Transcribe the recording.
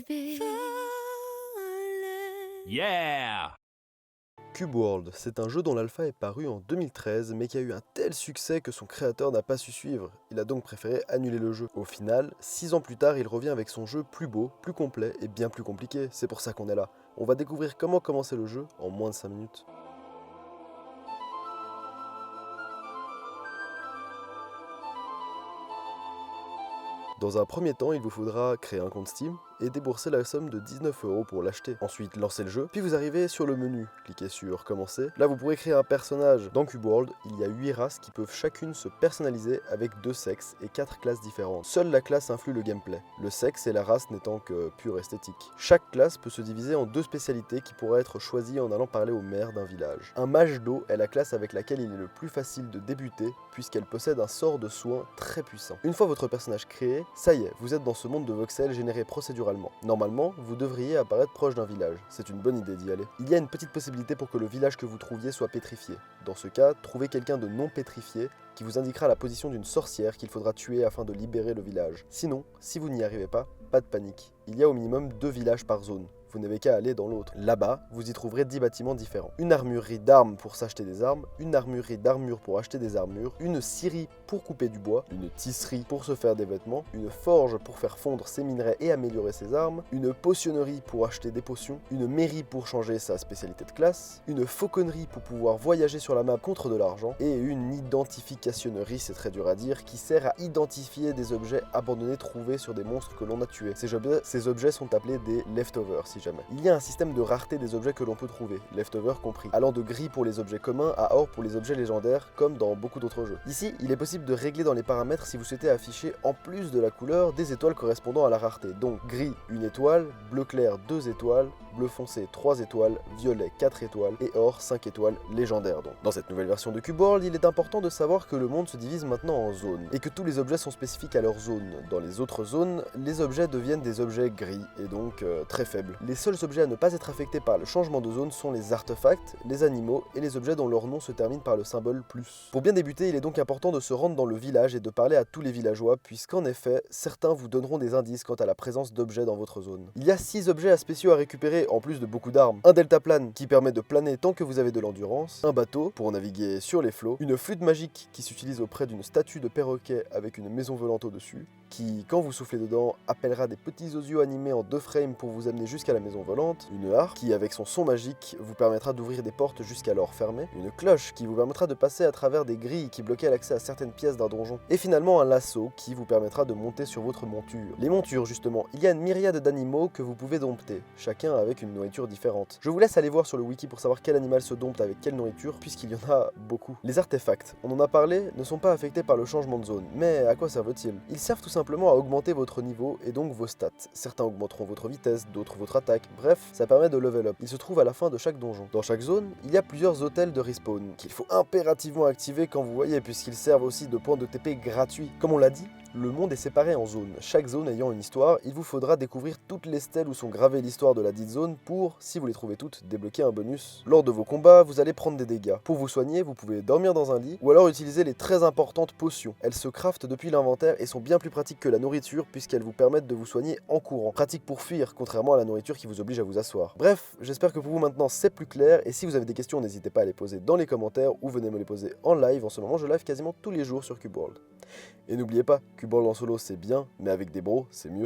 baby. Yeah! Cube World, c'est un jeu dont l'alpha est paru en 2013 mais qui a eu un tel succès que son créateur n'a pas su suivre. Il a donc préféré annuler le jeu. Au final, 6 ans plus tard, il revient avec son jeu plus beau, plus complet et bien plus compliqué. C'est pour ça qu'on est là. On va découvrir comment commencer le jeu en moins de 5 minutes. Dans un premier temps, il vous faudra créer un compte Steam et débourser la somme de 19 € pour l'acheter. Ensuite, lancez le jeu, puis vous arrivez sur le menu, cliquez sur commencer. Là, vous pourrez créer un personnage. Dans Cube World, il y a 8 races qui peuvent chacune se personnaliser avec 2 sexes et 4 classes différentes. Seule la classe influe le gameplay, le sexe et la race n'étant que pure esthétique. Chaque classe peut se diviser en 2 spécialités qui pourraient être choisies en allant parler au maire d'un village. Un mage d'eau est la classe avec laquelle il est le plus facile de débuter puisqu'elle possède un sort de soin très puissant. Une fois votre personnage créé, ça y est, vous êtes dans ce monde de voxels généré procéduralement. Normalement, vous devriez apparaître proche d'un village. C'est une bonne idée d'y aller. Il y a une petite possibilité pour que le village que vous trouviez soit pétrifié. Dans ce cas, trouvez quelqu'un de non pétrifié qui vous indiquera la position d'une sorcière qu'il faudra tuer afin de libérer le village. Sinon, si vous n'y arrivez pas de panique. Il y a au minimum 2 villages par zone. Vous n'avez qu'à aller dans l'autre. Là-bas, vous y trouverez 10 bâtiments différents. Une armurerie d'armes pour s'acheter des armes, une armurerie d'armure pour acheter des armures, une scierie pour couper du bois, une tisserie pour se faire des vêtements, une forge pour faire fondre ses minerais et améliorer ses armes, une potionnerie pour acheter des potions, une mairie pour changer sa spécialité de classe, une fauconnerie pour pouvoir voyager sur la map contre de l'argent, et une identificationnerie, c'est très dur à dire, qui sert à identifier des objets abandonnés trouvés sur des monstres que l'on a tués. Ces objets sont appelés des leftovers si jamais. Il y a un système de rareté des objets que l'on peut trouver, leftovers compris, allant de gris pour les objets communs à or pour les objets légendaires, comme dans beaucoup d'autres jeux. Ici, il est possible de régler dans les paramètres si vous souhaitez afficher en plus de la couleur des étoiles correspondant à la rareté. Donc gris 1 étoile, bleu clair 2 étoiles, bleu foncé 3 étoiles, violet 4 étoiles et or 5 étoiles légendaires donc. Dans cette nouvelle version de Cube World, il est important de savoir que le monde se divise maintenant en zones et que tous les objets sont spécifiques à leur zone. Dans les autres zones, les objets deviennent des objets gris et donc très faibles. Les seuls objets à ne pas être affectés par le changement de zone sont les artefacts, les animaux et les objets dont leur nom se termine par le symbole plus. Pour bien débuter, il est donc important de se rendre dans le village et de parler à tous les villageois puisqu'en effet, certains vous donneront des indices quant à la présence d'objets dans votre zone. Il y a 6 objets spéciaux à récupérer en plus de beaucoup d'armes. Un deltaplane qui permet de planer tant que vous avez de l'endurance, un bateau pour naviguer sur les flots, une flûte magique qui s'utilise auprès d'une statue de perroquet avec une maison volante au-dessus, qui, quand vous soufflez dedans, appellera des petits osios animés en 2 frames pour vous amener jusqu'à la maison volante, une harpe qui, avec son son magique, vous permettra d'ouvrir des portes jusqu'alors fermées, une cloche qui vous permettra de passer à travers des grilles qui bloquaient l'accès à certaines pièces d'un donjon, et finalement un lasso qui vous permettra de monter sur votre monture. Les montures justement, il y a une myriade d'animaux que vous pouvez dompter, chacun avec une nourriture différente. Je vous laisse aller voir sur le wiki pour savoir quel animal se dompte avec quelle nourriture, puisqu'il y en a beaucoup. Les artefacts, on en a parlé, ne sont pas affectés par le changement de zone, mais à quoi servent-ils? Ils servent tout simplement à augmenter votre niveau et donc vos stats. Certains augmenteront votre vitesse, d'autres votre attaque, bref, ça permet de level up. Ils se trouvent à la fin de chaque donjon. Dans chaque zone, il y a plusieurs hôtels de respawn, qu'il faut impérativement activer quand vous voyez, puisqu'ils servent aussi de points de TP gratuits. Comme on l'a dit, le monde est séparé en zones, chaque zone ayant une histoire. Il vous faudra découvrir toutes les stèles où sont gravées l'histoire de la dite zone pour, si vous les trouvez toutes, débloquer un bonus. Lors de vos combats, vous allez prendre des dégâts. Pour vous soigner, vous pouvez dormir dans un lit ou alors utiliser les très importantes potions. Elles se craftent depuis l'inventaire et sont bien plus pratiques que la nourriture puisqu'elles vous permettent de vous soigner en courant. Pratique pour fuir, contrairement à la nourriture qui vous oblige à vous asseoir. Bref, j'espère que pour vous maintenant c'est plus clair et si vous avez des questions, n'hésitez pas à les poser dans les commentaires ou venez me les poser en live. En ce moment, je live quasiment tous les jours sur Cube World. Et n'oubliez pas, Cube World en solo c'est bien, mais avec des bros c'est mieux.